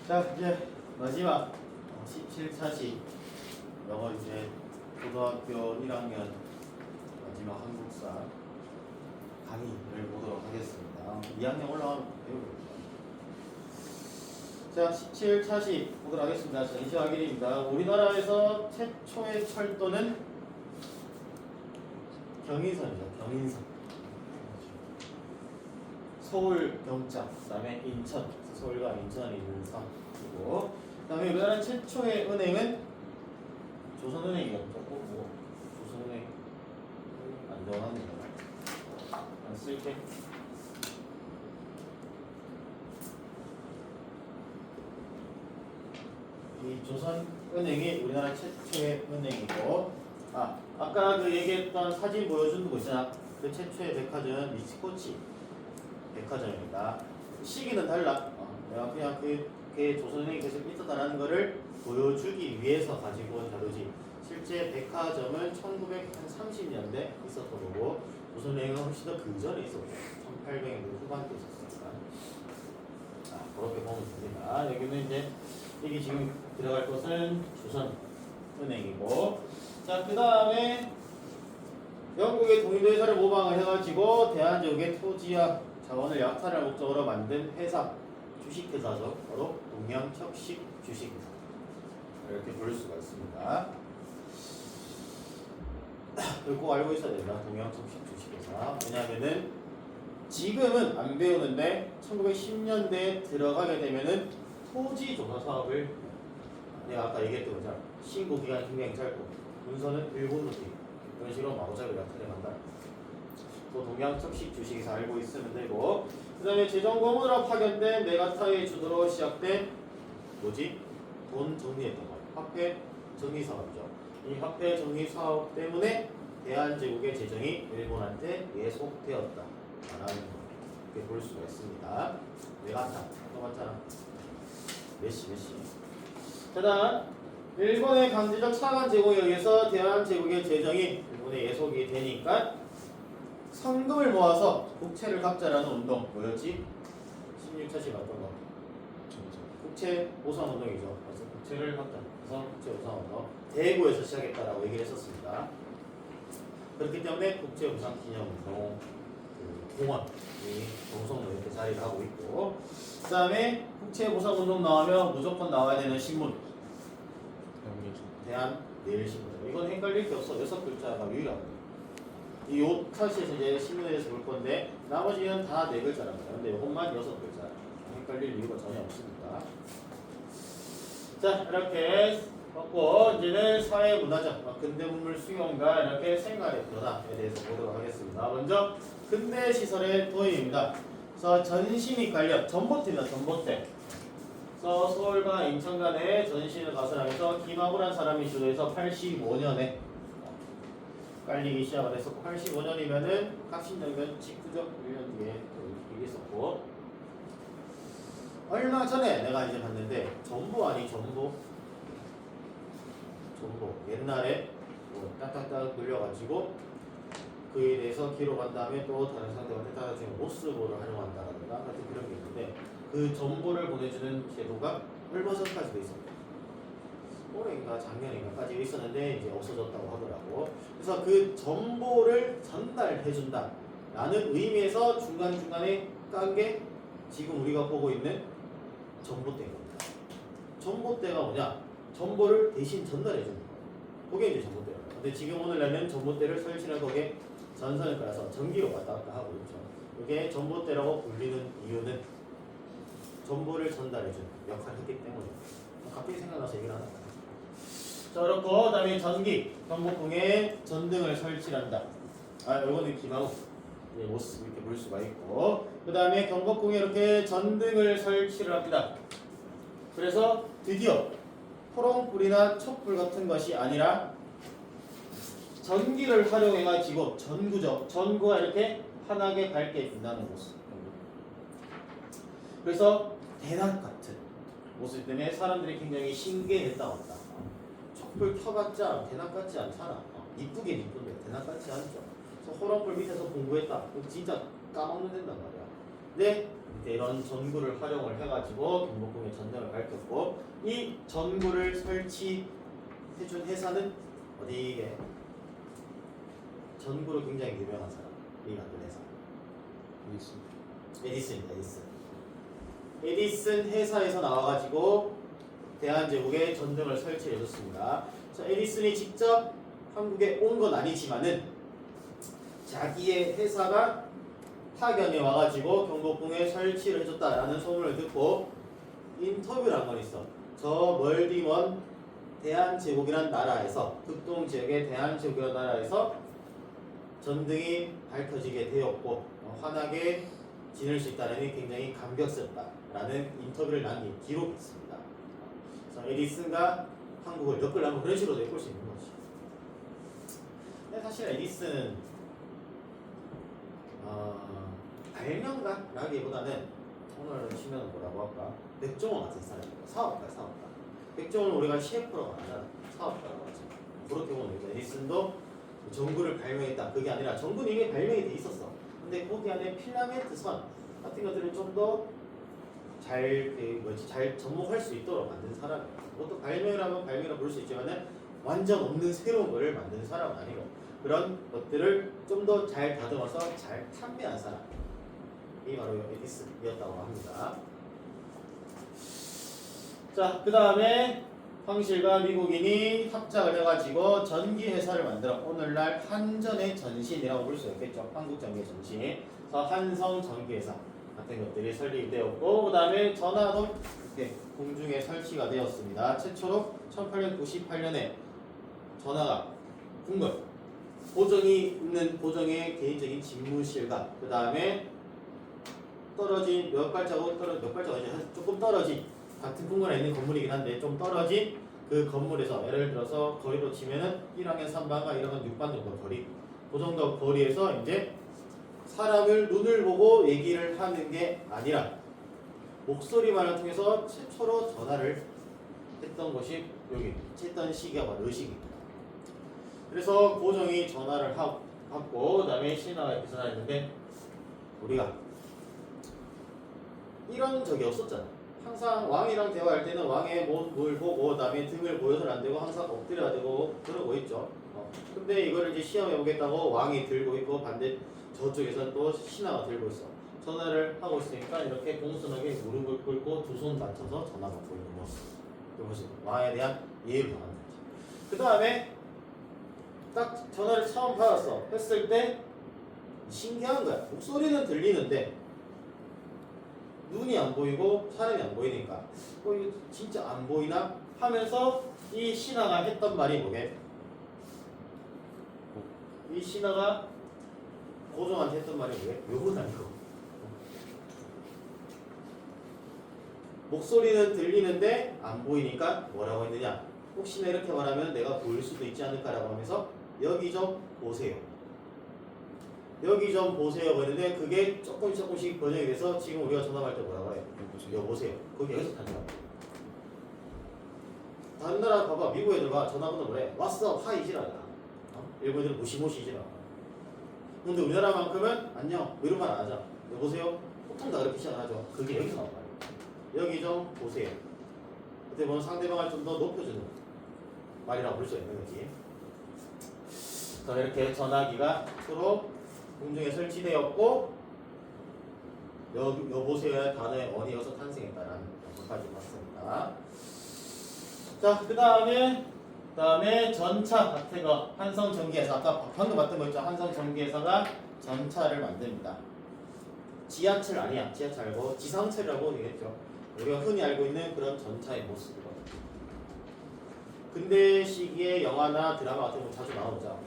자, 이제 마지막 17차시 영어 이제 고등학교 1학년 마지막 한국사 강의를 보도록 하겠습니다. 2학년 올라가면 배우겠죠. 자, 17차시 보도록 하겠습니다. 전시확인입니다. 우리나라에서 최초의 철도는 경인선이죠. 경인선. 서울 경장, 그 다음에 인천, 서울과 인천이 있는 섬이고, 그 다음에 우리나라 최초의 은행은 조선은행이었죠. 뭐 조선은행 안정합니다. 안 쓸게. 이 조선은행이 우리나라 최초의 은행이고, 아까 그 얘기했던 사진 보여준 거 있잖아. 그 최초의 백화점은 미츠코치 백화점입니다. 시기는 달라. 내가 그냥 그게 조선은행이 계속 있었다는 거를 보여주기 위해서 가지고 온 자료지. 실제 백화점은 1930년대 있었던 거고, 조선은행은 훨씬 더 그 전에 있었고 1800년대 후반때 있었으니까. 그렇게 보면 됩니다. 여기는 이제 여기 지금 들어갈 것은 조선은행이고, 자, 그 다음에 영국의 동인도회사를 모방을 해가지고 대한제국의 토지와 자원을 약탈할 목적으로 만든 회사, 주식회사죠. 바로 동양척식 주식회사. 이렇게 부를 수가 있습니다. 이거 꼭 알고 있어야 된다. 동양척식 주식회사. 왜냐하면은 지금은 안 배우는데 1910년대에 들어가게 되면은 토지조사 사업을, 내가 아까 얘기했던 거잖아. 신고 기간이 굉장히 짧고 문서는 일본으로 돼 있고 이런 식으로 마구잡이 약탈해 간다. 또 동양척식 주식에서 알고 있으면 되고, 그 다음에 재정고문으로 파견된 메가타의 주도로 시작된 돈 정리했던 거, 화폐 정리 사업이죠. 이 화폐 정리 사업 때문에 대한제국의 재정이 일본한테 예속되었다 라는 걸 볼 수가 있습니다. 메가타 똑같잖아. 메시. 그 다음 일본의 강제적 차관 제공에 의해서 대한제국의 재정이 일본에 예속이 되니까 성금을 모아서 국채를 갚자라는 운동, 뭐였지? 16차시 봤던 거. 국채 보상 운동이죠. 그래서 국채를 갚자. 그래서 국채 보상 운동. 대구에서 시작했다라고 얘기를 했었습니다. 그렇기 때문에 국채 보상 기념 운동, 공원이 동성로 이렇게 자리를 하고 있고, 그 다음에 국채 보상 운동 나오면 무조건 나와야 되는 신문. 대한내일신문. 이건 헷갈릴 게 없어. 6글자가 유일하거든요. 이 차시에서 이제 신문에 대해서 볼 건데 나머지는 다 4글자란 말이야. 근데 이것만 6글자. 헷갈릴 이유가 전혀 없습니다. 자, 이렇게 했고 이제는 사회문화적, 근대문물 수용과 이렇게 생활의 변화에 대해서 보도록 하겠습니다. 먼저 근대시설의 도입입니다. 그래서 전신이 관련, 전봇대입니다. 전봇대. 그래서 서울과 인천 간에 전신을 가설하면서 김하구란 사람이 주도해서 85년에 깔리기 시작을 했었고, 85년이면은 갑신정변 직후적 1년 뒤에 이게 있었고, 얼마 전에 내가 이제 봤는데 전보 옛날에 뭐 딱딱딱 돌려가지고 그에 대해서 기록한 다음에 또 다른 상대방한테 따라주는 모스보를 활용한다든가 같은 그런 게 있는데, 그 정보를 보내주는 제도가 얼마 전까지도 있었고 올해인가 작년인가까지 있었는데 이제 없어졌다고 하더라고. 그래서 그 정보를 전달해준다 라는 의미에서 중간중간에 깐 게 지금 우리가 보고 있는 전봇대인 겁니다. 전봇대가 뭐냐? 정보를 대신 전달해주는 거예요. 그게 이제 전봇대예요. 근데 지금 오늘날은 전봇대를 설치는 거기에 전선을 깔아서 전기로 왔다 갔다 하고 있죠. 이게 전봇대라고 불리는 이유는 정보를 전달해주는 역할을 했기 때문에. 갑자기 생각나서 얘기를 하는 거예요. 자, 그렇고, 그 다음에 전기, 경복궁에 전등을 설치한다. 요거는 기마우, 모습 이렇게 볼 수가 있고, 그 다음에 경복궁에 이렇게 전등을 설치를 합니다. 그래서 드디어 호롱불이나 촛불 같은 것이 아니라 전기를 활용해가지고 전구가 이렇게 환하게 밝게 빛나는 모습. 그래서 대낮 같은 모습 때문에 사람들이 굉장히 신기했다고 한다. 촛불 켜봤자 대낮 같지 않잖아. 이쁘긴 이쁜데 대낮 같지 않죠. 그래서 호롱불 밑에서 공부했다. 진짜 까먹는 된단 말이야. 근데 이런 전구를 활용을 해가지고 경복궁의 전등을 밝혔고, 이 전구를 설치해준 회사는 어디에? 전구로 굉장히 유명한 사람, 이 만든 회사. 에디슨입니다. 에디슨 회사에서 나와가지고 대한제국에 전등을 설치해줬습니다. 자, 에디슨이 직접 한국에 온 건 아니지만은 자기의 회사가 파견에 와가지고 경복궁에 설치를 해줬다라는 소문을 듣고 인터뷰를 한 건 있어. 저 멀디 먼 대한제국이란 나라에서, 극동 지역의 대한제국이란 나라에서 전등이 밝혀지게 되었고 환하게 지낼 수 있다니 굉장히 감격스럽다라는 인터뷰를 남긴 기록이 있습니다. 그래서 에디슨과 한국을 엮으려면 그런 식으로 엮을 수 있는 거지. 근데 사실 에디슨은 발명가라기보다는 오늘 치면 뭐라고 할까? 백종원 같은 사람입니다. 사업가. 백종원은 우리가 CF라고 하잖아. 사업가라고 하지. 그렇게 보면 에디슨도 전구를 발명했다. 그게 아니라 전구는 이미 발명이 돼 있었어. 근데 거기 안에 필라멘트 선 같은 것들을 좀 더 잘 접목할 수 있도록 만든 사람이야. 그것도 발명이라면 발명이라고 부를 수 있지만은 완전 없는 새로운 거를 만드는 사람은 아니고, 그런 것들을 좀 더 잘 다듬어서 잘 판매한 사람이 바로 에디슨이었다고 합니다. 자, 그 다음에 황실과 미국인이 합작을 해가지고 전기 회사를 만들어 오늘날 한전의 전신이라고 볼 수 있겠죠. 한국전기의 전신. 그래서 한성 전기회사 같은 것들이 설립되었고, 그 다음에 전화도 이렇게 공중에 설치가 되었습니다. 최초로 1898년에 전화가 궁궐 보정이 있는 보정의 개인적인 집무실과, 그 다음에 떨어진 몇 발자국 조금 떨어진 같은 궁궐에 있는 건물이긴 한데 좀 떨어진 그 건물에서, 예를 들어서 거리로 치면은 1학년 3반과 1학년 6반 정도 거리, 그 정도 거리에서 이제 사람을 눈을 보고 얘기를 하는 게 아니라 목소리만을 통해서 최초로 전화를 했던 것이 여기 했던 시기가 바로 이 시기입니다. 그래서 고종이 전화를 하고, 그 다음에 신하가 이렇게 전화했는데 우리가 이런 적이 없었잖아. 항상 왕이랑 대화할 때는 왕의 몸을 보고, 그 다음에 등을 보여서는 안 되고 항상 엎드려야 되고 그러고 있죠. 근데 이거를 이제 시험해 보겠다고 왕이 들고 있고 반대 저쪽에서는 또 신하가 들고 있어. 전화를 하고 있으니까 이렇게 공손하게 무릎을 꿇고 두 손 맞춰서 전화 받고 있는 모습. 이것이 왕에 대한 예의를 표하는 거지. 그 다음에 딱 전화를 처음 받았어. 했을 때 신기한 거야. 목소리는 들리는데 눈이 안 보이고 사람이 안 보이니까 이거 진짜 안 보이나 하면서 이 신하가 했던 말이 뭐게? 이 신하가 고종한테 했던 말이 뭐게? 욕은 아니고 목소리는 들리는데 안 보이니까 뭐라고 했느냐? 혹시나 이렇게 말하면 내가 보일 수도 있지 않을까라고 하면서 여기 좀 보세요. 여기 좀 보세요. 그랬는데 그게 조금씩 번역이 돼서 지금 우리가 전화할 때 뭐라고 해요? 여보세요. 거기 여기서 탄 거야. 다른 나라 봐봐. 미국 애들 봐. 전화번호 뭐래? 왔어. 하이지라잖아. 일본 애들은 무시무시지라. 근데 우리나라만큼은 안녕. 뭐 이런 말 안 하죠. 여보세요. 보통 다 그렇게 시작하죠. 그게 여기서 나온 말이에요. 여기 좀 보세요. 그때 보면 상대방을 좀 더 높여주는 말이라고 볼 수 있는 거지. 자, 이렇게 전화기가 서로 공중에 설치되었고, 여보세요의 단어의 어디에서 탄생했다라는 것까지 봤습니다. 자, 그 다음에 전차 같은 거, 한성전기회사, 아까 방금 봤던 거 있죠? 한성전기회사가 전차를 만듭니다. 지하철 아니야. 지하철 알고 지상철이라고 얘기했죠. 우리가 흔히 알고 있는 그런 전차의 모습이거든요. 근대 시기에 영화나 드라마 같은 거 자주 나오죠.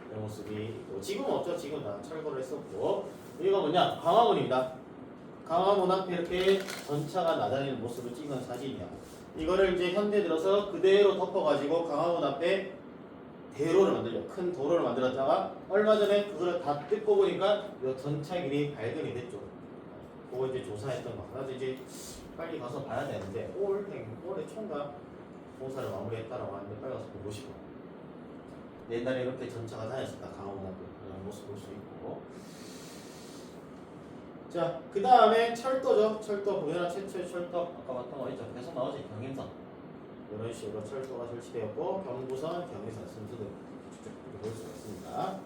이런 모습이 있고, 지금은 없죠. 지금은 다 철거를 했었고. 이거 뭐냐? 광화문입니다. 광화문 앞에 이렇게 전차가 나다니는 모습을 찍은 사진이야. 이거를 이제 현대 들어서 그대로 덮어가지고 광화문 앞에 대로를 만들죠. 큰 도로를 만들었다가 얼마 전에 그거를 다 뜯고 보니까 이 전차길이 발견이 됐죠. 그거 이제 조사했던 거. 나도 이제 빨리 가서 봐야 되는데 올해 총각 공사를 마무리했다라고 하는데 빨리 가서 보고 싶어. 옛날에 이렇게 전차가 다녔었다. 강화문 앞에 그런 모습 볼 수 있고. 자, 그 다음에 철도죠. 철도, 우리나라 최초의 철도. 아까 봤던 거 있죠. 계속 나오지. 경인선. 이런 식으로 철도가 설치되었고, 경부선, 경의선 순서대로 이렇게 볼 수가 있습니다.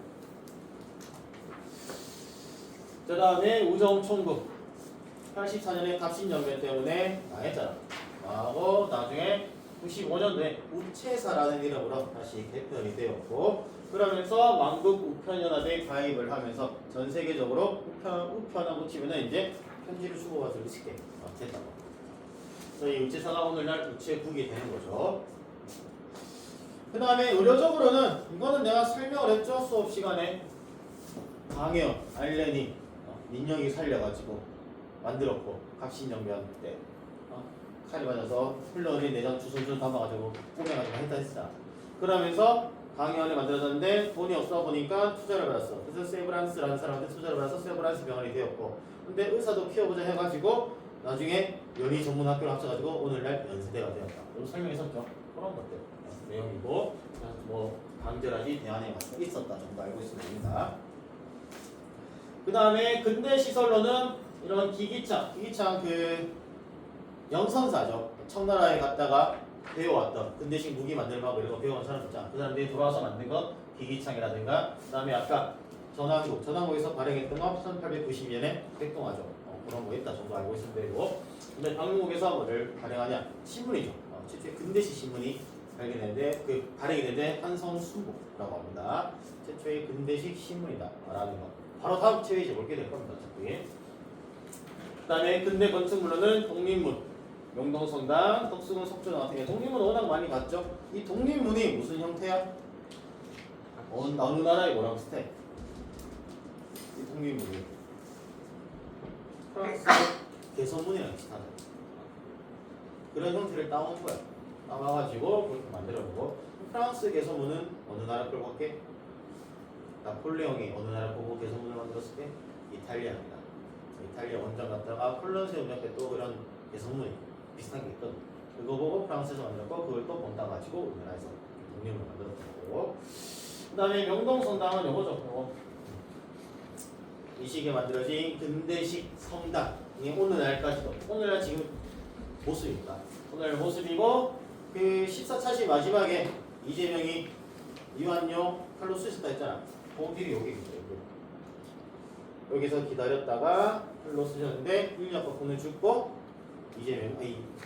그 다음에 우정총국. 84년에 갑신연변 때문에 망했잖아. 망하고 나중에 95년도에 우체사라는 이름으로 다시 개편이 되었고, 그러면서 만국 우편연합에 가입을 하면서 전 세계적으로 우편하고 치면은 이제 편지를 주고받을 수 있게 됐다고. 그래서 이 우체사가 오늘날 우체국이 되는 거죠. 그 다음에 의료적으로는 이거는 내가 설명을 했죠. 수업 시간에 강연, 알레니, 민영이 살려가지고 만들었고, 갑신연변 때 칼이 맞아서 흘러내린 내장 주술줄 담아가지고 꾸며가지고 했다 했다. 그러면서 강의원이 만들어졌는데 돈이 없어 보니까 투자를 받았어. 그래서 세브란스라는 사람한테 투자를 받아서 세브란스 병원이 되었고, 근데 의사도 키워보자 해가지고 나중에 연희 전문 학교를 합쳐가지고 오늘날 연세대가 되었다. 이거 설명했었죠. 그런 것들 내용이고, 뭐 간절하지 대안에 있었다 정도 알고 있으면 됩니다. 그 다음에 근대 시설로는 이런 기기창 그 영선사죠. 청나라에 갔다가 배워왔던 근대식 무기 만들고 이런 거 배워온 사람 있잖아. 그 사람들이 돌아와서 만든 거 기기창이라든가, 그 다음에 아까 전항국에서 발행했던 거 1890년에 백동화죠. 그런 거 있다 정도 알고 있으면 되고, 근데 방문국에서 뭐를 발행하냐? 신문이죠. 최초의 근대식 신문이 발견했는데 그 발행이 되는데 한성순보라고 합니다. 최초의 근대식 신문이다 라는 거. 바로 다음 페이지에 볼게 될 겁니다. 그 다음에 근대 건축물로는 독립문, 명동성당, 덕수궁, 석조당 같은 게 독립문 워낙 많이 봤죠. 이 독립문이 무슨 형태야? 어느 나라의 뭐라고 비슷해? 이 독립문이 프랑스 개선문이랑 비슷하다. 그런 형태를 따온 거야. 따와가지고 그렇게 만들어보고, 프랑스 개선문은 어느 나라 걸 갖게? 나폴레옹이 어느 나라 보고 개선문을 만들었을 때? 이탈리아입니다. 이탈리아 원정 갔다가 폴란드에 운영할 또 그런 개선문이 비슷한 게 있거든. 그거 보고 프랑스에서 만들었고, 그걸 또 본따 가지고 우리나라에서 독립을 만들었고, 그 다음에 명동성당은 요거죠. 요거. 이 시기에 만들어진 근대식 성당이 오늘날까지도, 오늘날 지금 모습입니다. 오늘 모습이고, 그 14차시 마지막에 이재명이 이완용 칼로 쑤셨다 했잖아. 공길이 여기겠죠. 여기서 기다렸다가 칼로 쑤셨는데 윤리학과군은 죽고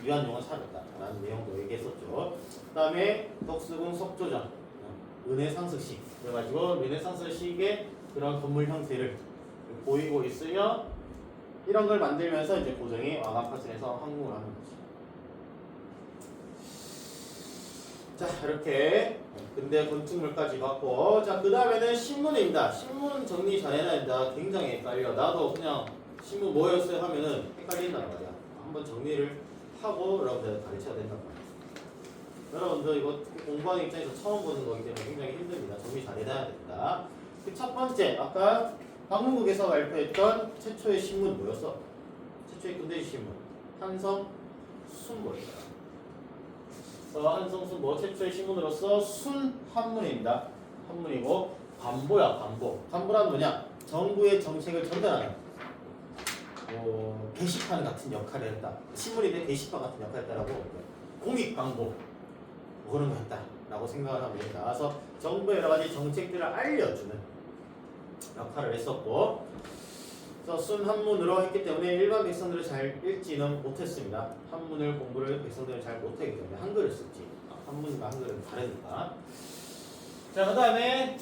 이완용은 살았다라는 내용도 얘기했었죠. 그 다음에 덕수궁 석조장, 르네상스식, 그래가지고 르네상스식의 그런 건물 형태를 보이고 있으며, 이런 걸 만들면서 이제 고종이 왕안 파진해서 항공을 하는 거지. 자, 이렇게 근대 건축물까지 봤고, 자, 그 다음에는 신문입니다. 신문 정리 잘 해놔야 된다. 굉장히 헷갈려. 나도 그냥 신문 뭐였어요 하면은 헷갈린단 말이야. 한번 정리를 하고 여러분들 가르쳐야 된단 말이야. 여러분들 이거 공부하는 입장에서 처음 보는 거기 때문에 굉장히 힘듭니다. 정리 잘 해놔야 된다. 그 첫 번째, 아까 방문국에서 발표했던 최초의 신문 뭐였어? 최초의 근대식 신문 한성순보입니다. 한성순보 최초의 신문으로서 순한문입니다. 한문이고, 관보야 관보. 관보란 뭐냐? 정부의 정책을 전달하는 게시판 같은 역할을 했다. 신문인데 게시판 같은 역할을 했다라고 공익 광고 그런 거 했다라고 생각을 하면 됩니다. 그래서 정부의 여러 가지 정책들을 알려주는 역할을 했었고, 그래서 순한문으로 했기 때문에 일반 백성들을 잘 읽지는 못했습니다. 한문을 공부를 백성들은 잘 못하기 때문에 한글을 썼지. 한문과 한글은 다르니까. 자, 그 다음에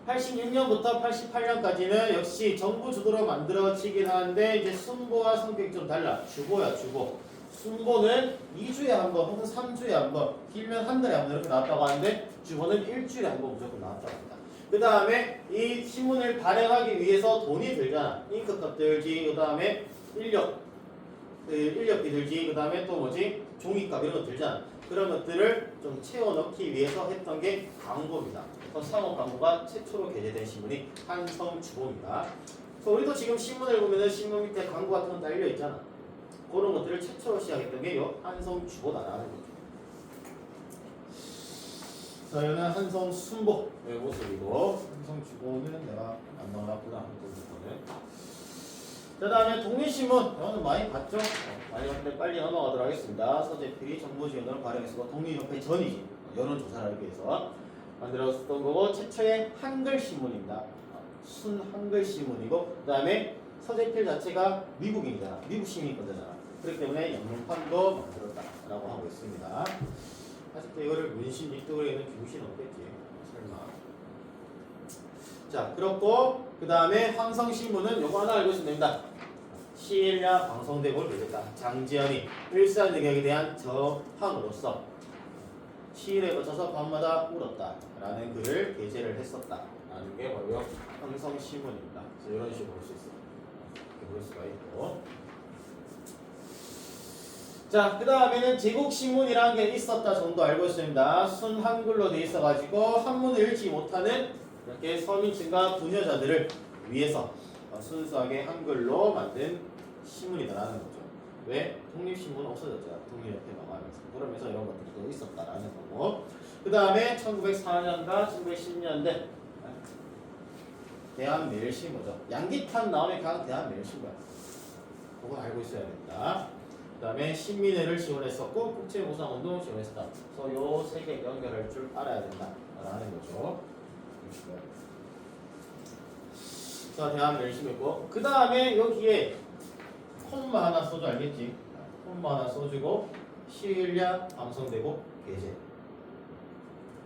86년부터 88년까지는 역시 정부 주도로 만들어지긴 하는데, 이제 순보와 성격이 좀 달라. 주보야 주보. 순보는 2주에 한 번 혹은 3주에 한 번, 길면 한 달에 한 번 이렇게 나왔다고 하는데, 주보는 일주일에 한 번 무조건 나왔다고 합니다. 그 다음에 이 신문을 발행하기 위해서 돈이 들잖아. 잉크값 들지, 그 다음에 인력비 들지, 그 다음에 또 뭐지? 종이값 이런 거 들잖아. 그런 것들을 좀 채워넣기 위해서 했던 게 광고입니다. 상업 광고가 최초로 게재된 신문이 한성주보입니다. 그래서 우리도 지금 신문을 보면은 신문 밑에 광고 같은 거 달려 있잖아. 그런 것들을 최초로 시작했던 게 이 한성주보다라는 거죠. 저희는 한성순보의 모습이고, 한성주보는 내가 안 나오나보다. 자, 다음에 독립신문. 이거는 많이 봤죠? 많이 봤는데 빨리 넘어가도록 하겠습니다. 서재필이 정보지원을 발행했고 독립협회 전이지 여론조사를 하기 위해서 만들었던 거고 최초의 한글신문입니다. 순 한글신문이고 그 다음에 서재필 자체가 미국인이잖아. 미국 시민권자잖아. 그렇기 때문에 영문판도 만들었다라고 하고 있습니다. 사실 또 이거를 문신 입도에는 기부신 없겠지. 설마. 자, 그렇고 그 다음에 황성신문은 요거 하나 알고 있으면 됩니다. 시일야 방송대본을 내렸다. 장지연이 일산능력에 대한 저항으로서 시일에 거쳐서 밤마다 울었다라는 글을 게재를 했었다라는 게 바로 황성신문입니다. 그래서 이런 식으로 볼 수 있어요. 이렇게 볼 수가 있고. 자, 그 다음에는 제국신문이라는 게 있었다 정도 알고 있습니다. 순 한글로 돼 있어가지고 한문을 읽지 못하는 이렇게 서민층과 부녀자들을 위해서 순수하게 한글로 만든 신문이다라는 거죠. 왜? 독립신문은 없어졌잖아. 독립협회 망하면서. 그러면서 이런 것들도 있었다라는 거고. 그 다음에 1904년과 1910년대 대한매일신문이죠. 양기탄 나오면 그냥 대한매일신문. 그거 알고 있어야 된다. 그 다음에 신민회를 지원했었고 국제보상운동 지원했었다. 그래서 요 세 개 연결할 줄 알아야 된다라는 거죠. 자, 대한매일신문이고 그 다음에 여기에 콤마 하나 써줘. 알겠지? 콤마 하나 써주고 시일야 방송되고 게재.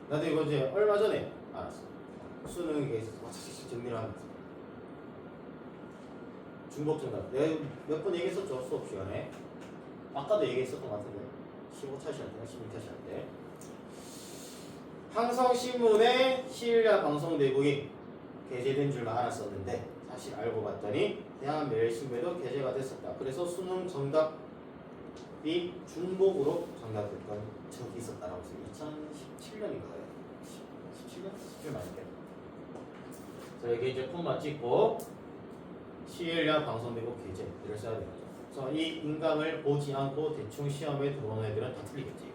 나도 이거 이제 얼마 전에 알았어. 수능에 있어서 정리를 하면서 중복정답 내가 몇 번 얘기했었죠. 수업 시간에 아까도 얘기했었던 것 같은데 15차시 할 때나 16차시 할 때 항성신문에 시일야 방송대국이 게재된 줄만 알았었는데 사실 알고 봤더니 대한매일신문에도 게재가 됐었다. 그래서 수능 정답이 중복으로 정답됐던 적이 있었다라고 했어요. 2017년인가요? 17년? 17년 맞을게요. 자, 여기 이제 콤마 찍고 시일야 방송대국 게재를 써야 되죠. 그래서 이 인강을 보지 않고 대충 시험에 들어오는 애들은 다 틀리겠지.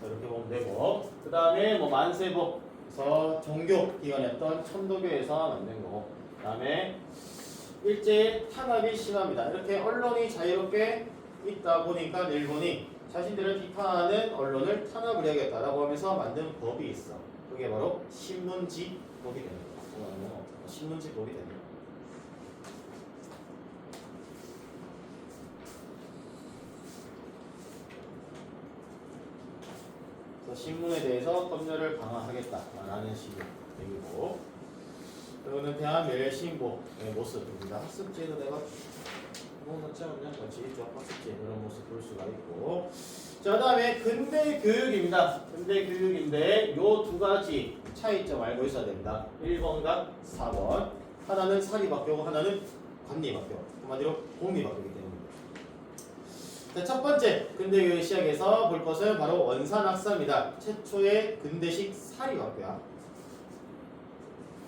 자, 이렇게 보면 되고 그 다음에 뭐 만세복 그래서 종교 기관이었던 천도교에서 만든 거고 그 다음에 일제 탄압이 심합니다. 이렇게 언론이 자유롭게 있다 보니까 일본이 자신들을 비판하는 언론을 탄압을 해야겠다라고 하면서 만든 법이 있어. 그게 바로 신문지법이 되는 거야. 신문지법이 되는 거야. 신문에 대해서 검열을 강화하겠다라는 식의 얘기고 이거는 대한매일신보의 모습입니다. 학습지에도 내가 뭐 넣지 않냐? 같이 있죠. 학습지에 그런 모습 볼 수가 있고 자, 그 다음에 근대교육입니다. 근대교육인데 요 두 가지 차이점 알고 있어야 됩니다. 1번과 4번 하나는 사립학교고 하나는 관립학교 한마디로 공립학교이기 때문에 자, 첫 번째 근대교육 시작에서 볼 것은 바로 원산학사입니다. 최초의 근대식 사립학교야.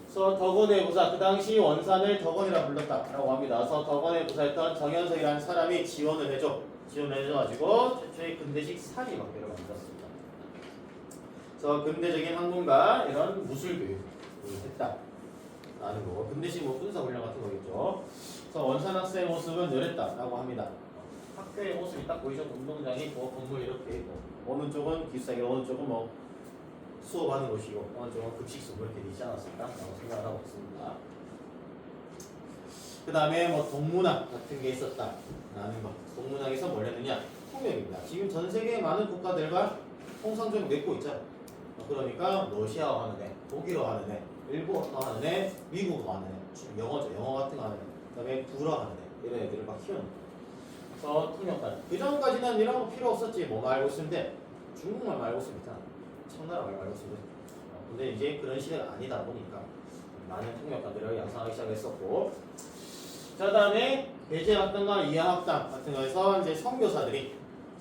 그래서 덕원의 부사 그 당시 원산을 덕원이라 불렀다라고 합니다. 그래서 덕원의 부사였던 정현석이라는 사람이 지원을 해줘가지고 최초의 근대식 사립학교를 만들었습니다. 그래서 근대적인 학문과 이런 무술교육을 했다라는 거고 근대식 뭐 군사훈련 같은 거겠죠. 그래서 원산학사의 모습은 이랬다라고 합니다. 학교의 모습이 딱 보이죠. 운동장이 있고 건물 이렇게 있고 어느 쪽은 기숙사기 어느 쪽은 뭐 수업하는 곳이고 어느 쪽은 급식소 이렇게 되지 않았을까 라고 생각을 하고 있습니다. 그 다음에 뭐 동문학 같은 게 있었다라는 거. 동문학에서 뭘 했느냐? 통역입니다. 지금 전 세계의 많은 국가들과 통상적으로 맺고 있잖아. 그러니까 러시아어 하는 애, 독일어 하는 애, 일본어 하는 애, 미국어 하는 애, 영어죠. 영어 같은 거 하는 애, 그 다음에 불어 하는 애 이런 애들을 막 키우는 거야. 그래서 통역까지. 그 전까지는 이런 거 필요 없었지. 뭐만 알고 있으면 돼. 중국말 말고 있으면 돼. 청나라 말 말고 있으면 돼. 근데 이제 그런 시대가 아니다 보니까 많은 통역가들을 양성하기 시작했었고 자, 다음에 배제학당과 이하학당 같은 거에서 이제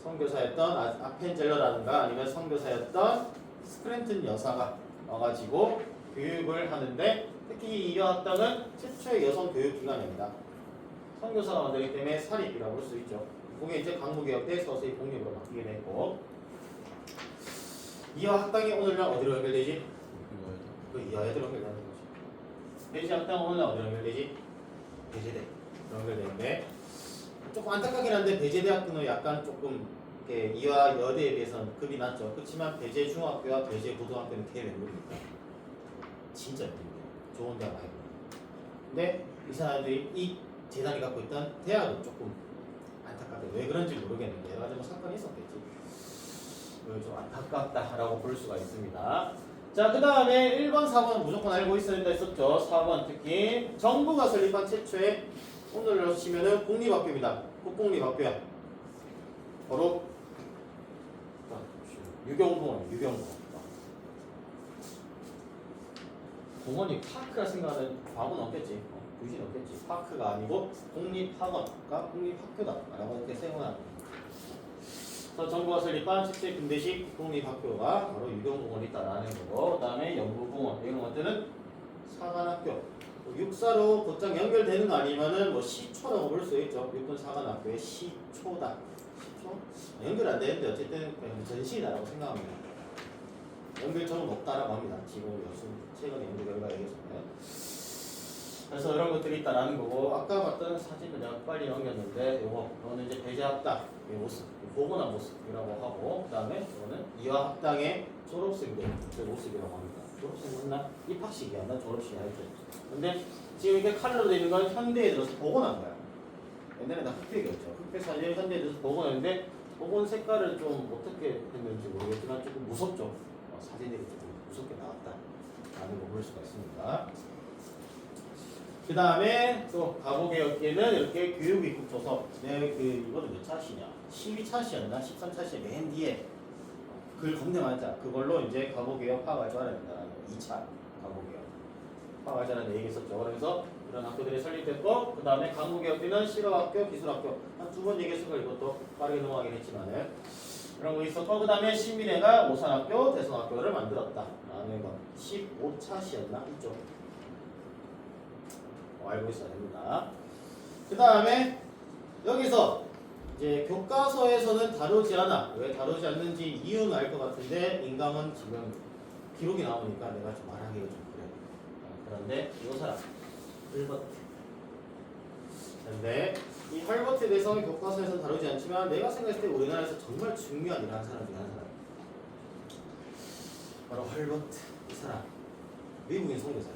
선교사였던 아펜젤러라든가 아니면 선교사였던 스크랜튼 여사가 와가지고 교육을 하는데 특히 이하학당은 최초의 여성 교육기관입니다. 선교사가 만들기 때문에 사립이라고 볼 수 있죠. 그게 이제 강무개혁 때 서서히 공립으로 바뀌게 됐고 이하 학당이 오늘날 어디로 연결되지? 그 이하에도 연결되는 거죠. 배제학당 오늘 어디 연결되지? 배제대 연결되는데 조금 안타깝긴 한데 배제대학교는 약간 조금 이렇게 이화 여대에 비해서는 급이 낮죠. 그렇지만 배제중학교와 배제고등학교는 개연구입니다. 진짜 연구입니다. 좋은 대학 많이 근데 이 사람들이 이 재단이 갖고 있던 대학은 조금 안타깝게 왜 그런지 모르겠는데 여러 가지 뭐 사건이 있었겠지. 좀 안타깝다라고 볼 수가 있습니다. 자, 그 다음에 1번, 4번 무조건 알고 있어야 된다 했었죠. 4번 특히 정부가 설립한 최초의 오늘로 치면은 공립학교입니다. 국공립학교야. 바로 유경공원, 유경공원. 공원이 파크라 생각하는 과거는 없겠지. 유진 없겠지. 파크가 아니고 공립학원과 공립학교다라고 이렇게 생각합니다. 정부가 설립한 최초의 근대식 공립학교가 바로 유경공원이 있다라는 거고, 그 다음에 연구공원 이런 것들은 사관학교, 육사로 곧장 연결되는 거 아니면은 뭐 시초라고 볼 수 있죠. 육군 사관학교의 시초다. 시초? 연결 안 되는데 어쨌든 전시다라고 생각합니다. 연결점은 없다라고 합니다. 지금 최근에 연구 결과에 의해서는. 그래서 이런 것들이 있다라는 거고, 아까 봤던 사진을 내가 빨리 넘겼는데 이거는 이제 배제학당 모습, 보건한 모습이라고 하고, 그 다음에 이거는 이화학당의 졸업생들 모습이라고 합니다. 졸업생은 나 입학식이야, 난 졸업식이 아니죠. 근데 지금 이렇게 칼로 되어 있는 건 현대에 들어서 복원한 거야. 옛날에는 흑백이었죠. 흑백 사진을 현대에 들어서 복원했는데 복원 색깔을 좀 어떻게 했는지 모르겠지만 조금 무섭죠. 사진들이 조금 무섭게 나왔다라는 거 볼 수가 있습니다. 그 다음에 또 가보개혁기에는 이렇게 교육입국조서 이거는 몇 차시냐? 12차시였나? 13차시 맨 뒤에 글 겁내 많았잖아. 그걸로 이제 가보개혁 파악하자는 2차 가보개혁 파악하자는 얘기 있었죠. 그래서 이런 학교들이 설립됐고, 그 다음에 강구개혁 때는 실업학교, 기술학교 한 두 번 얘기했을 이것도 빠르게 넘어가긴 했지만은 그런 거 있었고, 그 다음에 신민회가 오산학교, 대성학교를 만들었다 라는 거 15차시였나? 이쪽 알고 있어야 됩니다. 그 다음에 여기서 이제 교과서에서는 다루지 않아. 왜 다루지 않는지 이유는 알 것 같은데 인강은 지금 기록이 나오니까 내가 좀 말하기가 좀 그래. 그런데 이 사람 헐버트. 그런데 이 헐버트에 대해서는 교과서에서는 다루지 않지만 내가 생각했을 때 우리나라에서 정말 중요한 일을 한 사람 중에 한 사람. 바로 헐버트. 이 사람 미국인 선교사야.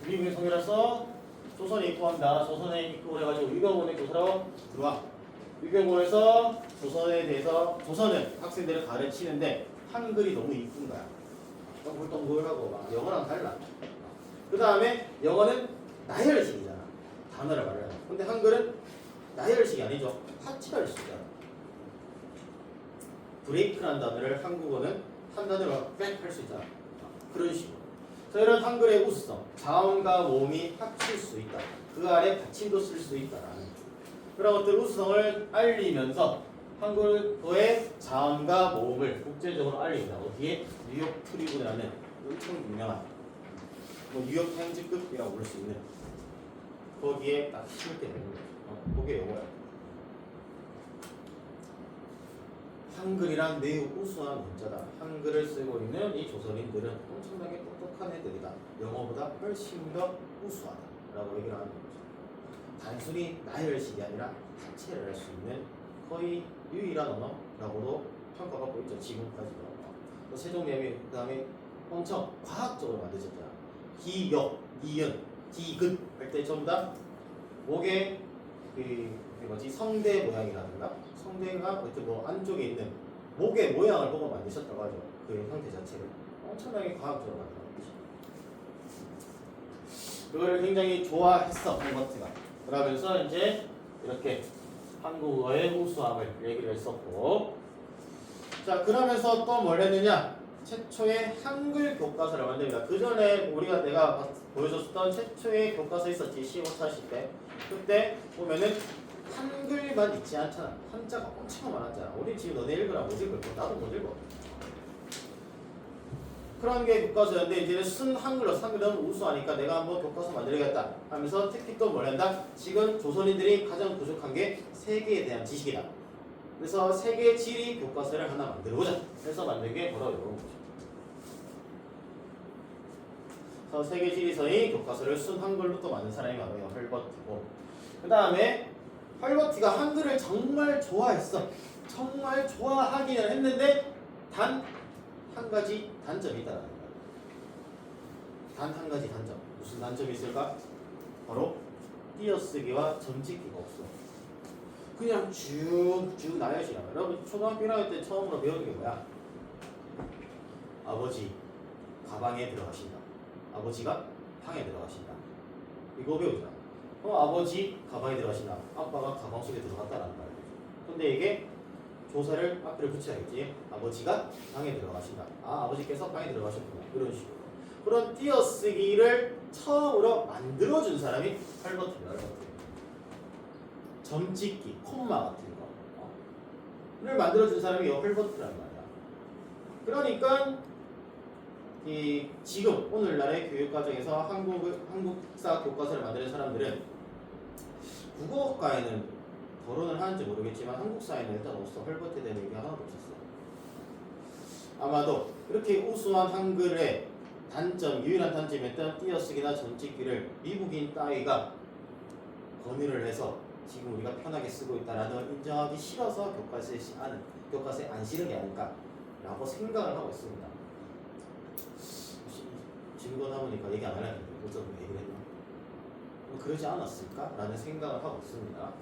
미국인 선교라서 조선에 입국한다. 조선에 입국을 해가지고 유경원에 교사로 들어와. 유경원에서 조선에 대해서 조선은 학생들을 가르치는데 한글이 너무 이쁜 거야. 동글동글하고 막 영어랑 달라. 그 다음에 영어는 나열식이잖아. 단어를 말하는. 근데 한글은 나열식이 아니죠. 파치열식이야. 브레이크라는 단어를 한국어는 한 단어로 빽 할 수 있잖아. 그런 식으로. 이런 한글의 우수성, 자음과 모음이 합칠 수 있다. 그 아래 받침도 쓸 수 있다라는 그런 것들 우수성을 알리면서 한국어의 자음과 모음을 국제적으로 알립니다. 어디에 뉴욕 트리뷴이라는 엄청 유명한 뉴욕 타임즈급이라고 볼 수 있는 거기에 딱 심게 되는 거죠. 그게 이거야. 한글이란 매우 우수한 문자다. 한글을 쓰고 있는 이 조선인들은 엄청나게 똑똑한 애들이다. 영어보다 훨씬 더 우수하다. 라고 얘기를 하는 거죠. 단순히 나열식이 아니라 합체를 할 수 있는 거의 유일한 언어라고도 평가받고 있죠. 지금까지도. 세종대왕이 그 다음에 엄청 과학적으로 만드셨잖아. 기역, 니은, 디귿 할 때 전부 다 목에 성대 모양이라든가 성대가 뭐 안쪽에 있는 목의 모양을 보고 만드셨다고 하죠. 그 형태 자체를 엄청나게 과학적으로 만든 것이죠. 그거를 굉장히 좋아했어 헐버트가. 그러면서 이제 이렇게 한국어의 우수함을 얘기를 했었고, 자 그러면서 또 뭘 했느냐? 최초의 한글 교과서를 만듭니다. 그 전에 내가 보여줬던 최초의 교과서 있었지 15차시 때. 그때 보면은 한글만 있지 않잖아. 한자가 엄청 많았잖아. 우리 지금 너네 읽으라 못 읽을 거. 나도 못 읽어. 그런 게 교과서였는데 이제는 순 한글로 한글이 너무 우수하니까 내가 한번 교과서 만들어야겠다 하면서 특히 또 뭘 한다? 지금 조선인들이 가장 부족한 게 세계에 대한 지식이다. 그래서 세계 지리 교과서를 하나 만들어보자. 해서 만든 게 바로 이런 거죠. 그래서 세계 지리서의 교과서를 순 한글로 또 만든 사람이 바로 헐버트고, 그 다음에 헐버트가 한글을 정말 좋아했어. 정말 좋아하기는 했는데 단 한 가지 단점이 있다는 거야. 단 한 가지 단점. 무슨 단점이 있을까? 바로 띄어쓰기와 점찍기가 없어. 그냥 쭉쭉 나열시나. 여러분 초등학교 1학년 때 처음으로 배우는 게 뭐야? 아버지 가방에 들어가신다. 아버지가 방에 들어가신다. 이거 배우잖아. 아버지 가방에 들어가신다. 아빠가 가방 속에 들어갔다라는 말이야. 근데 이게 조사를 앞으로 붙여야겠지. 아버지가 방에 들어가신다. 아, 아버지께서 방에 들어가셨구나. 이런 식으로. 그런 띄어쓰기를 처음으로 만들어준 사람이 헐버트야. 점찍기, 콤마 같은 거를 만들어준 사람이 헐버트란 말이야. 그러니까 지금 오늘날의 교육과정에서 한국사 교과서를 만드는 사람들은 국어과에는 거론을 하는지 모르겠지만 한국사에는 일단 없어. 헐버트에 대한 얘기가 하나도 없었어. 아마도 이렇게 우수한 한글의 단점, 유일한 단점이었던 띄어쓰기나 점찍기를 미국인 따위가 권유를 해서 지금 우리가 편하게 쓰고 있다라는 걸 인정하기 싫어서 교과서에 안 실은 게 아닐까라고 생각을 하고 있습니다. 증거나 보니까 얘기 안 하려는데 어쩌고 얘기를 했나? 그러지 않았을까라는 생각을 하고 있습니다.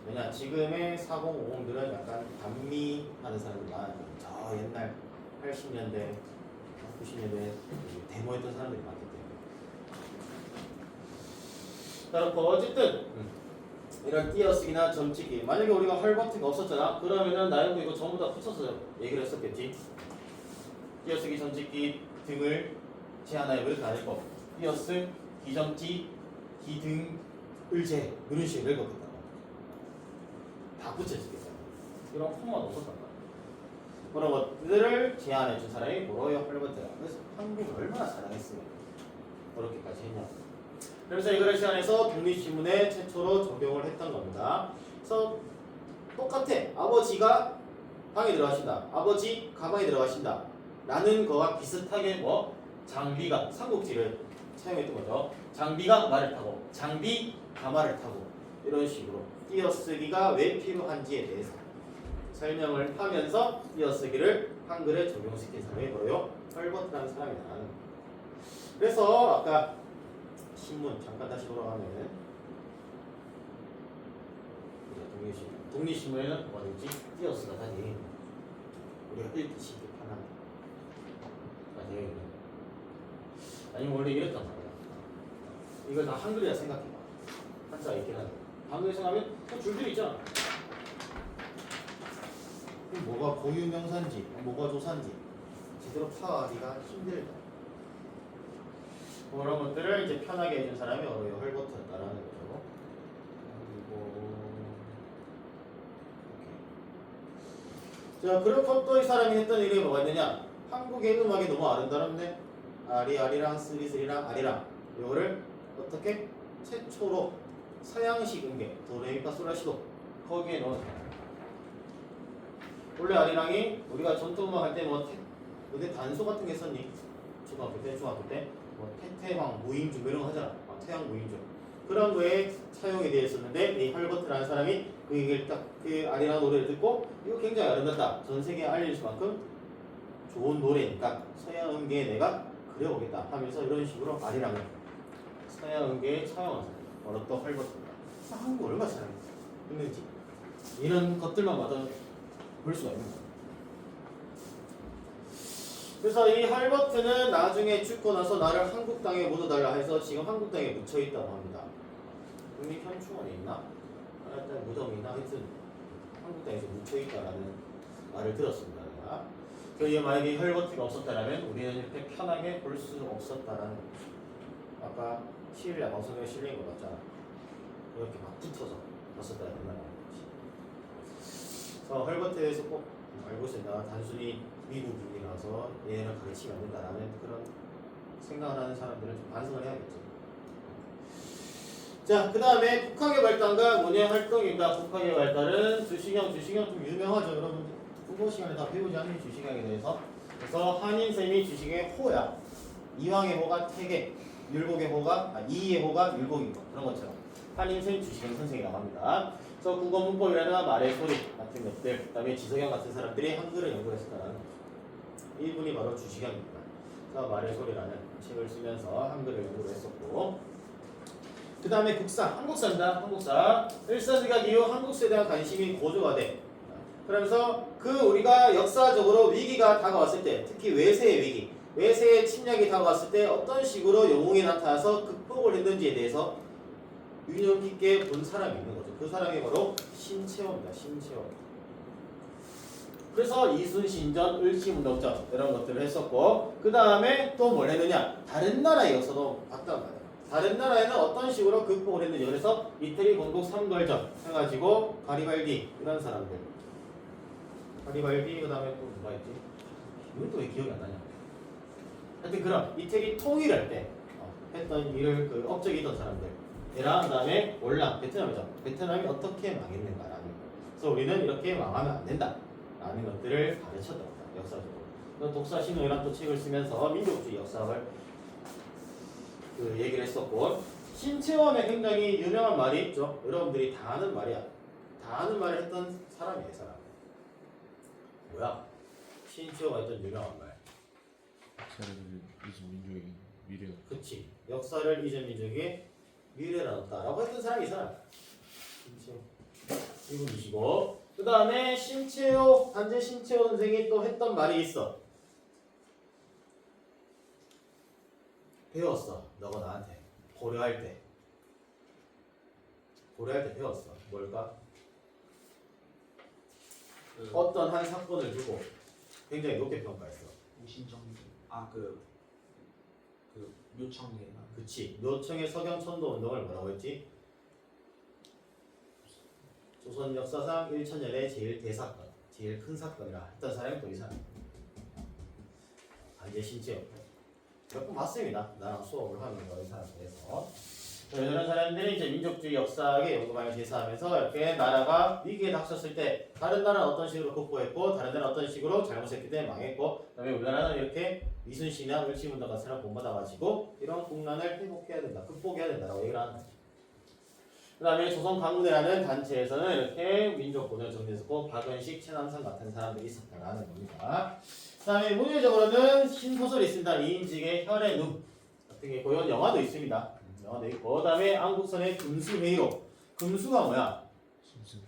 왜냐, 지금의 4050들은 약간 반미하는 사람들이 많아요. 저 옛날 80년대, 90년대 데모했던 사람들이 많기 때문에. 그렇고 어쨌든 이런 띄어쓰기나 점찍기, 만약에 우리가 헐버트가 없었잖아. 그러면은 나영도 이거 전부 다 붙여서 얘기를 했었겠지. 띄어쓰기, 점찍기 등을 제한하여 이렇게 안 읽고 띄어쓰, 기점찍, 기등, 을제 이런 식으로 읽었겠다. 다 붙여지겠어요. 이런 콤마도 없었단 말이야. 그런 것들을 제안해준 사람이 바로 헐버트야. 그래서 한국을 얼마나 사랑했으면 그렇게까지 했냐. 그래서 이거를 제안해서 독립신문에 최초로 적용을 했던 겁니다. 그래서 똑같아. 아버지가 방에 들어가신다. 아버지 가방에 들어가신다. 라는 거와 비슷하게 장비가 삼국지를 사용했던 거죠. 장비가 말을 타고, 장비 가마를 타고 이런 식으로 띄어쓰기가 왜 필요한지에 대해서 설명을 하면서 띄어쓰기를 한글에 적용시킨 사람이 바로 헐버트라는 사람이다. 그래서 아까 신문 잠깐 다시 돌아가면은 독립신문에는 뭐든지 띄어쓰기가 다 되어 있는 우리가 읽기 쉽게 편하게 다 되어 있는. 아니면 원래 이랬단 말이야. 이걸 다 한글이라 생각해봐. 한자가 있긴 한데 한글에 생각하면 줄줄이 있잖아. 뭐가 고유명사인지 뭐가 조사인지 제대로 파악하기가 힘들다. 그런 것들을 이제 편하게 해준 사람이 헐버트였다라는 거죠. 자, 그렇고 또 이 사람이 했던 일이 뭐가 있느냐? 한국의 음악이 너무 아름다운데 아리아리랑 쓰리쓰리랑 아리랑 이거를 어떻게 최초로 서양식 음계 도레미파솔라시도 거기에 넣어서 원래 아리랑이 우리가 전통음악 할 때 근데 단소 같은 게 썼니? 중학교 때 태왕 무임중 이런 거 하잖아. 태양 무임중 그런 거에 사용이 되어 있었는데 이 헐버트라는 사람이 그 얘기를 딱 그 아리랑 노래를 듣고 이거 굉장히 아름답다. 전 세계에 알릴 수만큼 좋은 노래니까 서양 음계에 내가 그려보겠다 하면서 이런 식으로 아리랑을 서양 음계에 차용한 사람 바로 또 헐버트입니다. 한국 얼마나 사랑했는지 이런 것들만 봐도 볼 수가 있는 거예요. 그래서 이 헐버트는 나중에 죽고 나서 나를 한국 땅에 묻어달라 해서 지금 한국 땅에 묻혀 있다고 합니다. 국립현충원에 있나? 하여튼 무덤이나 하여튼 한국 땅에서 묻혀 있다라는 말을 들었습니다. 그래서 만약에 헐버트가 없었다면 우리는 이렇게 편하게 볼 수 없었다라는 거죠. 아까 시일야 방송에 실린 거 같잖아. 이렇게 막 붙어서 봤었다는 거지. 그래서 헐버트에 대해서 꼭 알고 있습니다. 단순히 미국인이라서 얘를 가르치면 안 된다라는 그런 생각을 하는 사람들은 좀 반성을 해야겠죠. 자, 그 다음에 국학의 발달과 문예 활동입니다. 국학의 발달은 주시경 좀 유명하죠. 여러분 국어 시간에 다 배우지 않는 주시경에 대해서. 그래서 한인쌤이 주시경의 호야. 이왕의 호가 태계, 율곡의 호가 이의 호가 율곡인 거 그런 것처럼 한인생 주시경 선생이라고 합니다. 그래서 국어 문법이라든가 말의 소리 같은 것들, 그다음에 지석영 같은 사람들이 한글을 연구했었다는 거죠. 이분이 바로 주시경입니다. 그래서 말의 소리라는 책을 쓰면서 한글을 연구를 했었고, 그 다음에 국사, 한국사입니다. 한국사. 일사지각 이후 한국사에 대한 관심이 고조가 돼. 그러면서 그 우리가 역사적으로 위기가 다가왔을 때, 특히 외세의 위기, 외세의 침략이 다가왔을 때 어떤 식으로 영웅이 나타나서 극복을 했는지에 대해서 유념 깊게 본 사람이 있는 거죠. 그 사람이 바로 신채호입니다. 신채호. 그래서 이순신전, 을지문덕전 이런 것들을 했었고, 그 다음에 또 뭘 했느냐? 다른 나라의 역사도 봤단 말이에요. 다른 나라에는 어떤 식으로 극복을 했는지. 그래서 이태리 건국 삼걸전 해가지고 가리발디 이런 사람들, 가리발디 그 다음에 또 누가 있지? 이건 또 왜 기억이 안 나냐? 하여튼 그럼 이태리 통일할 때 했던 일을 그 업적이던 사람들, 얘랑 그 다음에 올랑 베트남이죠. 베트남이 어떻게 망했는가라는 거. 그래서 우리는 이렇게 망하면 안 된다 라는 것들을 가르쳤던 거다, 역사적으로. 독사신호이란 또 책을 쓰면서 민족주의 역사를 그 얘기를 했었고, 신채원의 굉장히 유명한 말이 있죠. 여러분들이 다 아는 말이야. 다 아는 말을 했던 사람이에요, 사람. 뭐야? 신채호가 했던 유명한 말. 역사를 잊은 민족에게 미래가. 그치. 역사를 잊은 민족에게 미래를 얻었다라고 했던 사람이 이 사람. 신채호. 이분이시고, 그 다음에 신채호, 단재 신채호 선생이 또 했던 말이 있어. 배웠어. 너가 나한테 고려할 때 배웠어. 뭘까? 어떤 한 사건을 두고 굉장히 높게 평가했어. 무신정부. 그 묘청의. 그치. 묘청의 서경천도 운동을 뭐라고 했지? 조선 역사상 1000년의 제일 대사건, 제일 큰 사건이라 했던 사람이 또 이 사람. 단재 신채호. 몇 번 봤습니다. 나랑 수업을 하면서 이 사람에 대해서. 이런 사람들이 이제 민족주의 역사에 연구방을 제시하면서 이렇게 나라가 위기에 닥쳤을 때 다른 나라는 어떤 식으로 극복했고 다른 나라는 어떤 식으로 잘못했기 때문에 망했고, 그다음에 우리나라는 이렇게 이순신이나 을지문덕 같은 사람 본받아가지고 이런 국난을 회복해야 된다, 극복해야 된다라고 얘기를 하는 거죠. 그다음에 조선강문회라는 단체에서는 이렇게 민족군을 정리했고 박은식, 최남선 같은 사람들이 있었다라는 겁니다. 그다음에 문예적으로는 신소설이 있습니다. 이인직의 혈의 눈 같은 게 있고, 이건 영화도 있습니다. 영화도 있고, 그다음에 안국선의 금수회의록. 금수가 뭐야?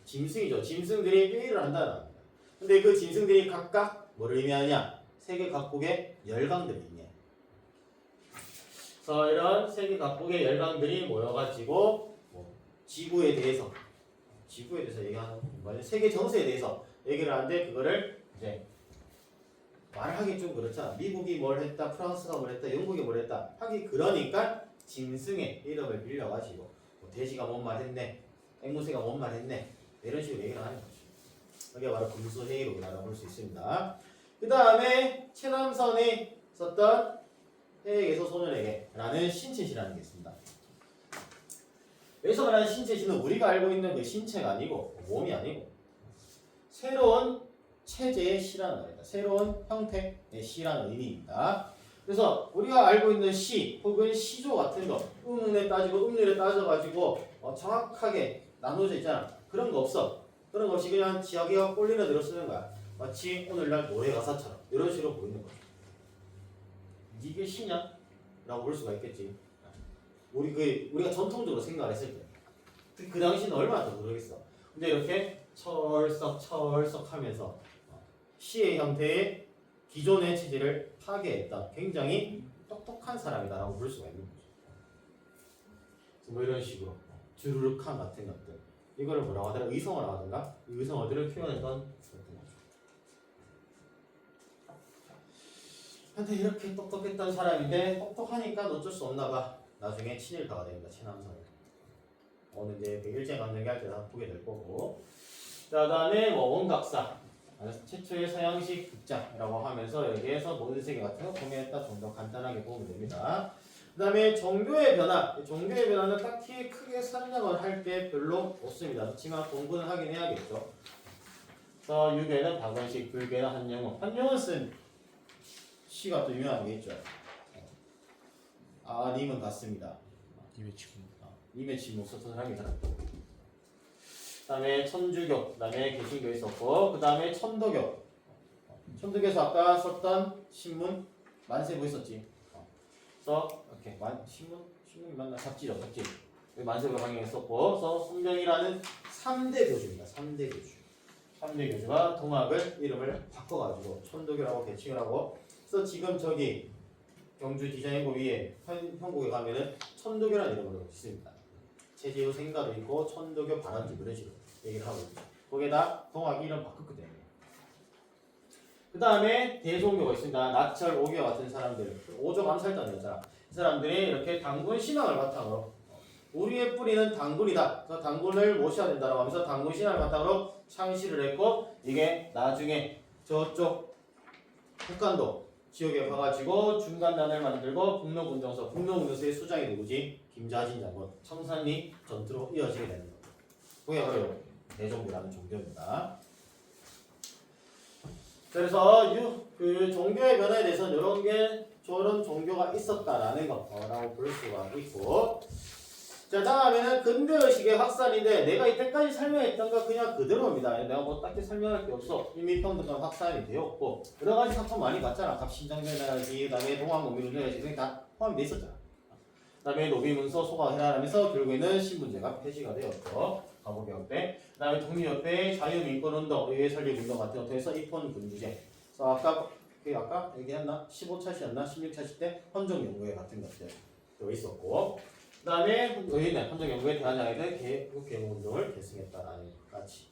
짐승이죠. 짐승들이 회의를 한다는 겁니다. 근데 그 짐승들이 각각 뭐를 의미하냐? 세계 각국의 열강들을 의미해. 그래서 이런 세계 각국의 열강들이 모여가지고 지구에 대해서 얘기하는 거예요. 세계 정세에 대해서 얘기를 하는데, 그거를 이제 말하기 좀 그렇잖아. 미국이 뭘 했다, 프랑스가 뭘 했다, 영국이 뭘 했다 하기 그러니까 짐승의 이름을 빌려가지고 돼지가 뭔 말 했네, 앵무새가 뭔 말 했네, 이런 식으로 얘기를 하는 거죠. 이게 바로 금수회의록이라고 볼 수 있습니다. 그 다음에 최남선이 썼던 해에게서 소년에게 라는 신체시라는 게 있습니다. 여기서 말하는 신체시는 우리가 알고 있는 그 신체가 아니고 몸이 아니고 새로운 체제의 시라는 말입니다. 새로운 형태의 시라는 의미입니다. 그래서 우리가 알고 있는 시 혹은 시조 같은 거, 음운에 따지고 음률에 따져가지고 정확하게 나눠져 있잖아. 그런 거 없어. 그런 거 없이 그냥 지하기가 꼴리는 대로 쓰는 거야. 마치 오늘날 노래 가사처럼 이런 식으로 보이는 거야. 이게 시냐? 라고 볼 수가 있겠지. 우리가 전통적으로 생각을 했을 때 그 당시는 얼마나 더 그러겠어. 근데 이렇게 철썩 하면서 시의 형태의 기존의 체제를 파괴했다. 굉장히 똑똑한 사람이다라고 볼 수가 있는 거죠. 뭐 이런 식으로 주르륵한 같은 것들, 이거를 뭐라고 하더라? 의성어라고 하던가? 의성어들을 표현했던 것들. 한테 이렇게 똑똑했던 사람인데 똑똑하니까 어쩔 수 없나 봐. 나중에 친일파가 됩니다. 최남선이. 오늘 이제 일제강점기 할 때 다 보게 될 거고. 자, 그다음에 원각사. 최초의 서양식 극장이라고 하면서 여기에서 모든 세계 같은 거 공유했다 정도 간단하게 보면 됩니다. 그 다음에 종교의 변화. 종교의 변화는 딱히 크게 설명을 할 게 별로 없습니다. 그렇지만 공부는 하긴 해야겠죠. 그래서 유교에는 박원식, 불교에는 한영훈. 한영훈 쓴 시가 또 유명한 게 있죠. 님은 같습니다. 님의 친구. 님의 친구 썼던 사람이잖아. 그 다음에 천주교, 그 다음에 개신교 있었고, 그 다음에 천도교. 천도교에서 아까 썼던 신문 만세부 있었지. 그래서 이렇게 신문이 맞나? 잡지죠, 잡지. 만세부 강의했었고, 그래서 손명이라는 3대 교주입니다. 3대 교주. 3대 교주가 동학을 이름을 바꿔가지고 천도교라고 개칭을 하고, 그래서 지금 저기 경주 디자인고 위에 현곡에 가면은 천도교라는 이름으로 있습니다. 최재우 생가도 있고 천도교 발원지 이런 식으로 얘기를 하고 있죠. 거기에다 동학 이름 바꿨기 때문에. 그 다음에 대종교가 있습니다. 나철, 오교 같은 사람들, 오족 암살단이었잖아. 이 사람들이 이렇게 당군 신앙을 바탕으로 우리의 뿌리는 당군이다. 그래서 당군을 모셔야 된다라고 하면서 당군 신앙을 바탕으로 창시를 했고, 이게 나중에 저쪽 북간도 지역에 가가지고 중간단을 만들고 북록운정서, 북록운정서의 수장이 누구지? 김자진 장군, 청산리 전투로 이어지게 되는 거예요. 그게 바로 대종교라는 종교입니다. 그래서 그 종교의 변화에 대해서는 저런 종교가 있었다라는 거라고 볼 수가 있고, 자 다음에는 근대의식의 확산인데 내가 이때까지 설명했던 거 그냥 그대로입니다. 내가 뭐 딱히 설명할 게 없어. 이미 평등감 확산이 되었고 여러 가지 사건 많이 봤잖아. 갑신정변이라든지 그다음에 동학농민운동이라든지 등이 다 포함이 돼 있었잖아. 그다음에 노비문서 소각해라하면서 결국에는 신분제가 폐지가 되었고 가보경 때, 그다음에 독립협 때 자유민권운동, 의회 설립운동 같은 것도 해서 입헌군주제. 그래서 아까 얘기했나? 15차시였나? 16차시 때 헌정연구회 같은 것들 도 있었고, 그 다음에 헌정연구회 대한장애들 개국개혁운동을 계승했다라는 것까지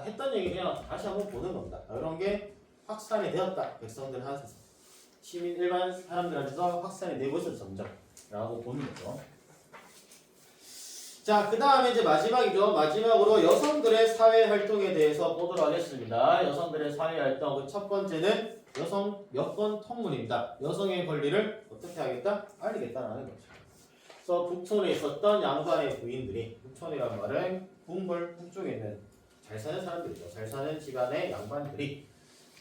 했던 얘기 그냥 다시 한번 보는 겁니다. 이런 게 확산이 되었다. 백성들 한테서 시민 일반 사람들한테서 확산이 되고 있었죠. 점점 라고 보는 거죠. 자, 그 다음에 이제 마지막이죠. 마지막으로 여성들의 사회활동에 대해서 보도록 하겠습니다. 여성들의 사회활동, 그 첫 번째는 여성 여권 통문입니다. 여성의 권리를 어떻게 하겠다? 알리겠다라는 거죠. 그래서 북촌에 있었던 양반의 부인들이, 북촌이란 말은 궁궐 북쪽에 있는 잘 사는 사람들이죠. 잘 사는 집안의 양반들이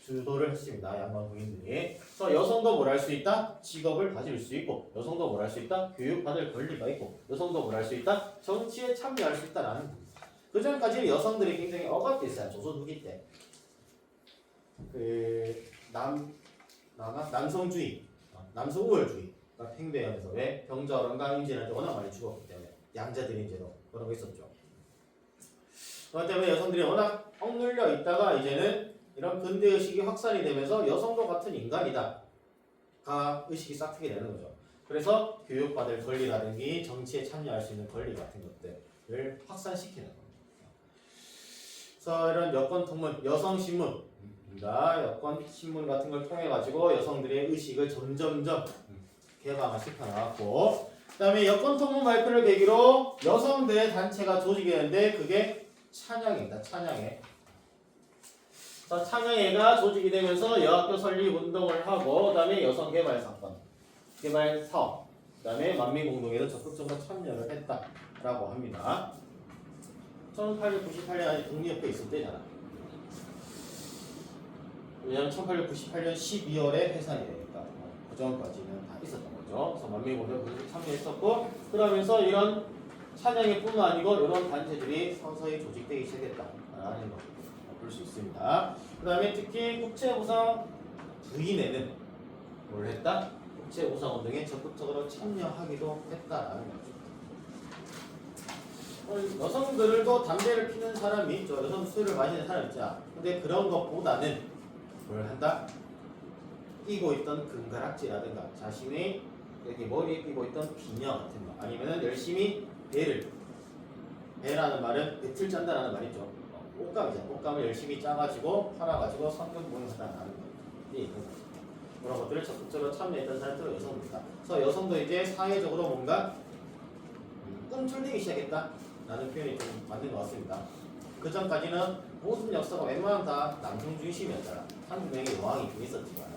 주도를 했습니다. 양반 부인들이. 그래서 여성도 뭘 할 수 있다? 직업을 가질 수 있고, 여성도 뭘 할 수 있다? 교육받을 권리가 있고, 여성도 뭘 할 수 있다? 정치에 참여할 수 있다라는 겁니다. 그 전까지는 여성들이 굉장히 억압돼 있어요. 조선 후기 때. 남성주의, 남성 우월주의가 팽배하면서, 왜? 병자호란과 임진할 때 워낙 많이 죽었기 때문에 양자들인제도 그런 거 있었죠. 그렇기 때문에 여성들이 워낙 억눌려 있다가 이제는 이런 근대의식이 확산이 되면서 여성도 같은 인간이다 가 의식이 싹트게 되는 거죠. 그래서 교육받을 권리라든지 정치에 참여할 수 있는 권리 같은 것들을 확산시키는 겁니다. 그래서 이런 여권통문, 여성신문입니다. 여권신문 같은 걸 통해 가지고 여성들의 의식을 점점점 개방을 시켜나갔고, 그 다음에 여권통문 발표를 계기로 여성들의 단체가 조직이 되는데 그게 찬양회입니다. 찬양회. 찬양회가 조직이 되면서 여학교 설립 운동을 하고, 그 다음에 여성 개발 사건, 개발 사업, 그 다음에 만민공동에도 적극적으로 참여를 했다라고 합니다. 1898년 아직 독립협회 있을 때잖아. 왜냐면 1898년 12월에 해산이 되니까 그 전까지는 다 있었던 거죠. 그래서 만민공동에 참여했었고, 그러면서 이런 찬양회뿐만 아니고 이런 단체들이 서서히 조직되기 시작했다라는 거 볼 수 있습니다. 그 다음에 특히 국제우상 부인회는 뭘 했다? 국제우상 운동에 적극적으로 참여하기도 했다라는 거죠. 여성들도 담배를 피는 사람이 있죠. 여성 술을 마시는 사람이 있잖아. 근데 그런 것보다는 뭘 한다? 끼고 있던 금가락지라든가 자신의 여기 머리에 끼고 있던 비녀 같은 거, 아니면은 열심히 배라는 말은 배틀 짠다라는 말이죠. 옷감이잖아. 옷감을 열심히 짜가지고 팔아가지고 성금 모임하다라는 거. 그런 것들을 적극적으로 참여했던 사람들은 여성입니다. 그래서 여성도 이제 사회적으로 뭔가 꿈틀대기 시작했다라는 표현이 좀 맞는 것 같습니다. 그 전까지는 모든 역사가 웬만하면 다 남성 중심이었잖아. 한두 명의 여왕이 있었지만,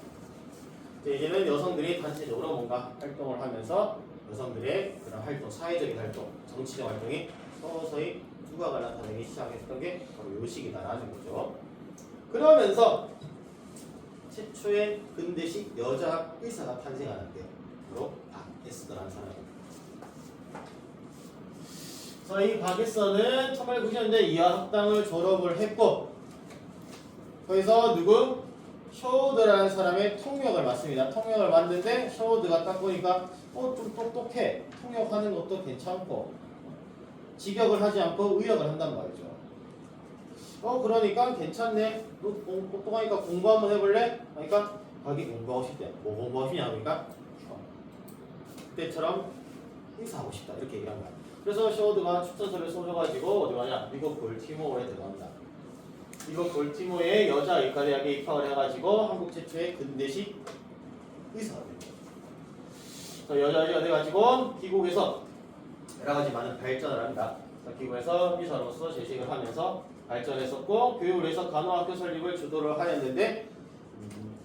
이제는 여성들이 단체적으로 뭔가 활동을 하면서 여성들의 그런 활동, 사회적인 활동, 정치적 활동이 서서히 두각을 나타내기 시작했던 게 바로 요 시기다라는 거죠. 그러면서 최초의 근대식 여자 의사가 탄생하는데, 바로 박에스더라는 사람입니다. 그래서 이 박에스더는 1890년대 이하 학당을 졸업을 했고 거기서 누구? 쇼우드라는 사람의 통역을 맡습니다. 통역을 맡는데 쇼우드가 딱 보니까 좀 똑똑해. 통역하는 것도 괜찮고 직역을 하지 않고 의역을 한단 말이죠. 그러니까 괜찮네. 너 똑똑하니까 공부 한번 해볼래? 그러니까 거기 공부하고 싶대. 뭐 공부하고 싶냐 그러니까 그때처럼 의사하고 싶다 이렇게 얘기한 거야. 그래서 쇼우드가 추천서를 써줘가지고 어디 가냐? 미국 볼티모어에 들어간다. 미국 볼티모어의 여자 의과대학에 입학을 해가지고 한국 최초의 근대식 의사가 됩니다. 여자 의사가 돼가지고 미국에서 여러 가지 많은 발전을 합니다. 미국에서 의사로서 재직을 하면서 발전했었고 교육을 해서 간호학교 설립을 주도를 하였는데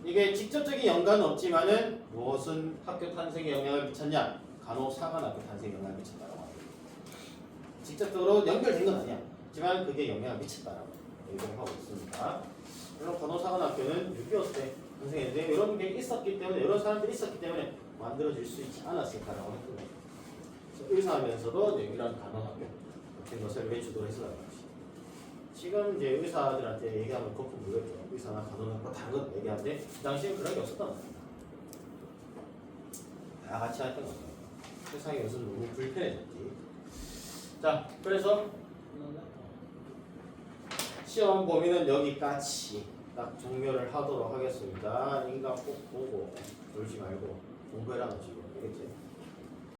이게 직접적인 연관은 없지만은 무엇은 학교 탄생에 영향을 미쳤냐? 간호사관학교 탄생에 영향을 미쳤다라고 합니다. 직접적으로 연결된 건 아니야. 하지만 그게 영향을 미쳤다라고 얘기를 하고 있습니다. 물론 간호사관학교는 6.25 때 탄생했는데 이런 게 있었기 때문에 이런 사람들이 있었기 때문에 만들어질 수 있지 않았을까라고 했던 거예요. 그래서 의사하면서도 이런 간호학교 같은 것을 왜 주도를 했었다는 것이. 지금 이제 의사들한테 얘기하면 거품 물렸죠. 의사나 간호학과 다른 것 얘기하는데 그 당시에는 그런 게 없었단 말이에요. 다 같이 했던 거죠. 세상이 요즘 너무 불편해졌지. 자, 그래서 시험 범위는 여기까지 딱 종료를 하도록 하겠습니다. 인강 꼭 보고 놀지 말고 공부해라 너 지금. 알겠지?